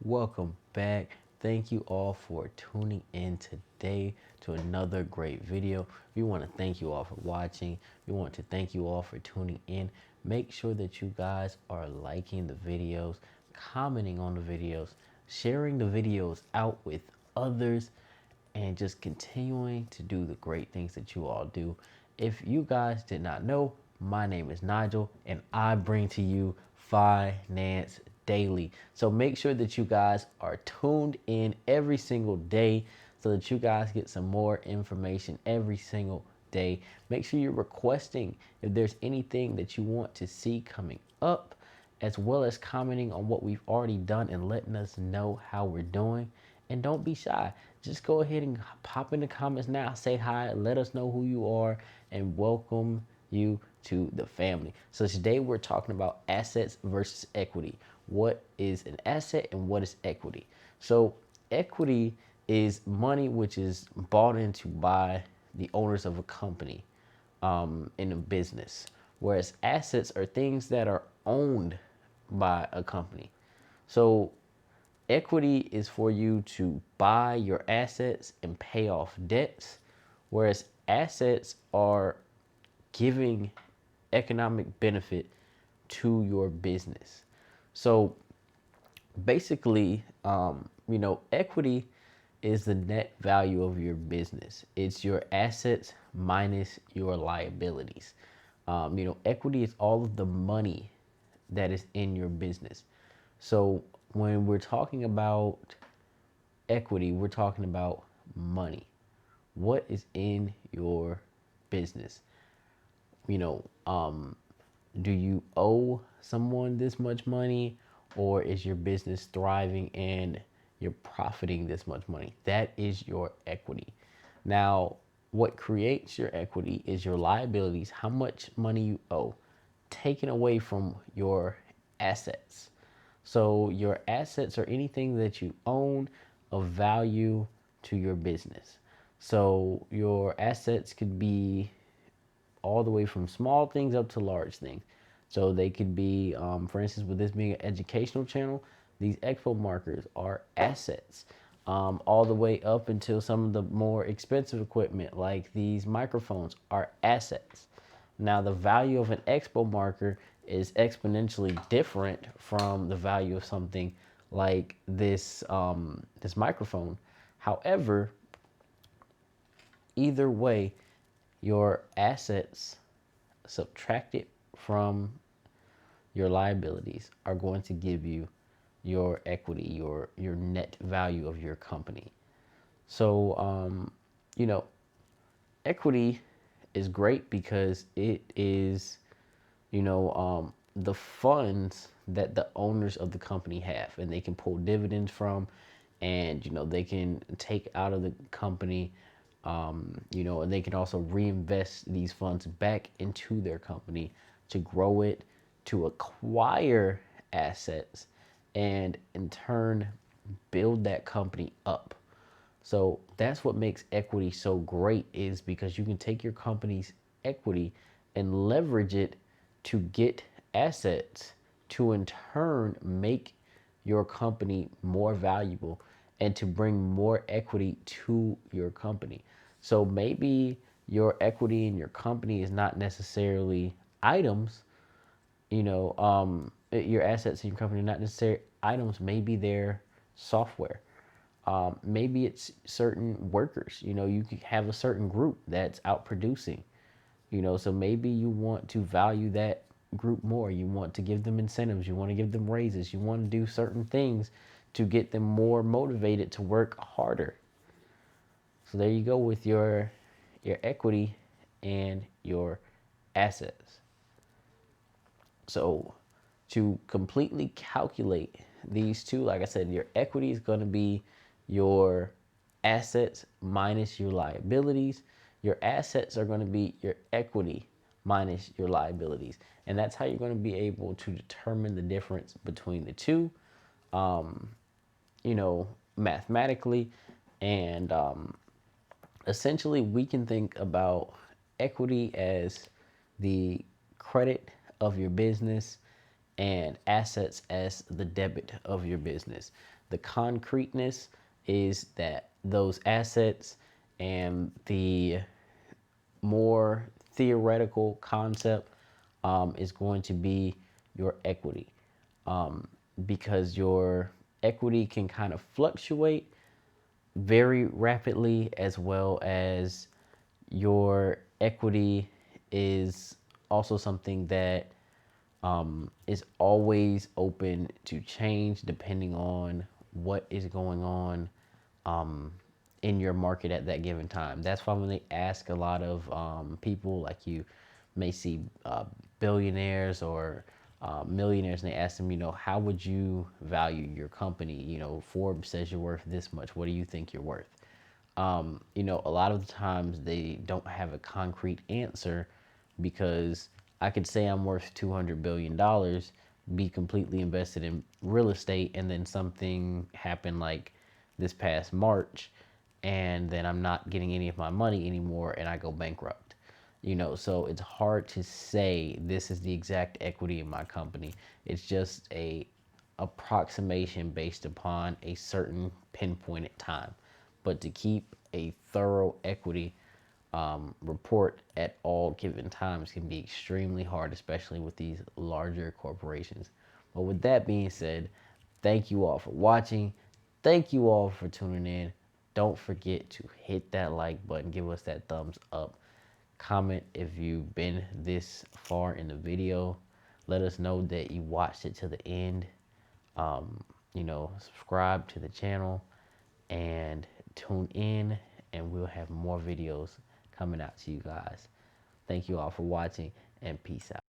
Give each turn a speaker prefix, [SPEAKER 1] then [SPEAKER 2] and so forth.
[SPEAKER 1] Welcome back. Thank you all for tuning in today to another great video. We want to thank you all for watching. We want to thank you all for tuning in. Make sure that you guys are liking the videos, commenting on the videos, sharing the videos out with others, and just continuing to do the great things that you all do. If you guys did not know, my name is Nigel and I bring to you finance daily. So make sure that you guys are tuned in every single day so that you guys get some more information every single day. Make sure you're requesting if there's anything that you want to see coming up, as well as commenting on what we've already done and letting us know how we're doing. And don't be shy. Just go ahead and pop in the comments now. Say hi. Let us know who you are and welcome you to the family. So today we're talking about assets versus equity. What is an asset and what is equity? So equity is money which is bought into by the owners of a company in a business, whereas assets are things that are owned by a company. So equity is for you to buy your assets and pay off debts, whereas assets are giving economic benefit to your business. So basically, equity is the net value of your business. It's your assets minus your liabilities. Equity is all of the money that is in your business. So when we're talking about equity, we're talking about money. What is in your business? You know, do you owe someone this much money, or is your business thriving and you're profiting this much money? That is your equity. Now, what creates your equity is your liabilities, how much money you owe, taken away from your assets. So your assets are anything that you own of value to your business. So your assets could be all the way from small things up to large things. So they could be, for instance, with this being an educational channel, these expo markers are assets. All the way up until some of the more expensive equipment like these microphones are assets. Now the value of an expo marker is exponentially different from the value of something like this microphone. However, either way, your assets subtracted from your liabilities are going to give you your equity, your net value of your company. So equity is great because it is the funds that the owners of the company have, and they can pull dividends from, and they can take out of the company, and they can also reinvest these funds back into their company to grow it, to acquire assets, and in turn build that company up. So that's what makes equity so great, is because you can take your company's equity and leverage it to get assets to in turn make your company more valuable and to bring more equity to your company. So maybe your equity in your company is not necessarily items, your assets in your company are not necessarily items. Maybe they're software. Maybe it's certain workers. You could have a certain group that's out producing. So maybe you want to value that group more. You want to give them incentives. You want to give them raises. You want to do certain things to get them more motivated to work harder. So there you go with your equity and your assets. So to completely calculate these two, like I said, your equity is going to be your assets minus your liabilities. Your assets are going to be your equity minus your liabilities. And that's how you're going to be able to determine the difference between the two, mathematically. And essentially, we can think about equity as the credit of your business, and assets as the debit of your business. The concreteness is that those assets, and the more theoretical concept is going to be your equity, because your equity can kind of fluctuate very rapidly, as well as your equity is also something that is always open to change depending on what is going on in your market at that given time. That's why when they ask a lot of people, like you may see billionaires or millionaires, and they ask them, how would you value your company? Forbes says you're worth this much. What do you think you're worth? A lot of the times they don't have a concrete answer, because I could say I'm worth $200 billion, be completely invested in real estate, and then something happened like this past March, and then I'm not getting any of my money anymore and I go bankrupt. So it's hard to say this is the exact equity in my company. It's just a approximation based upon a certain pinpointed time. But to keep a thorough equity report at all given times can be extremely hard, especially with these larger corporations. But with that being said, thank you all for watching. Thank you all for tuning in. Don't forget to hit that like button, give us that thumbs up. Comment if you've been this far in the video. Let us know that you watched it to the end. Subscribe to the channel and tune in, and we'll have more videos coming out to you guys. Thank you all for watching, and peace out.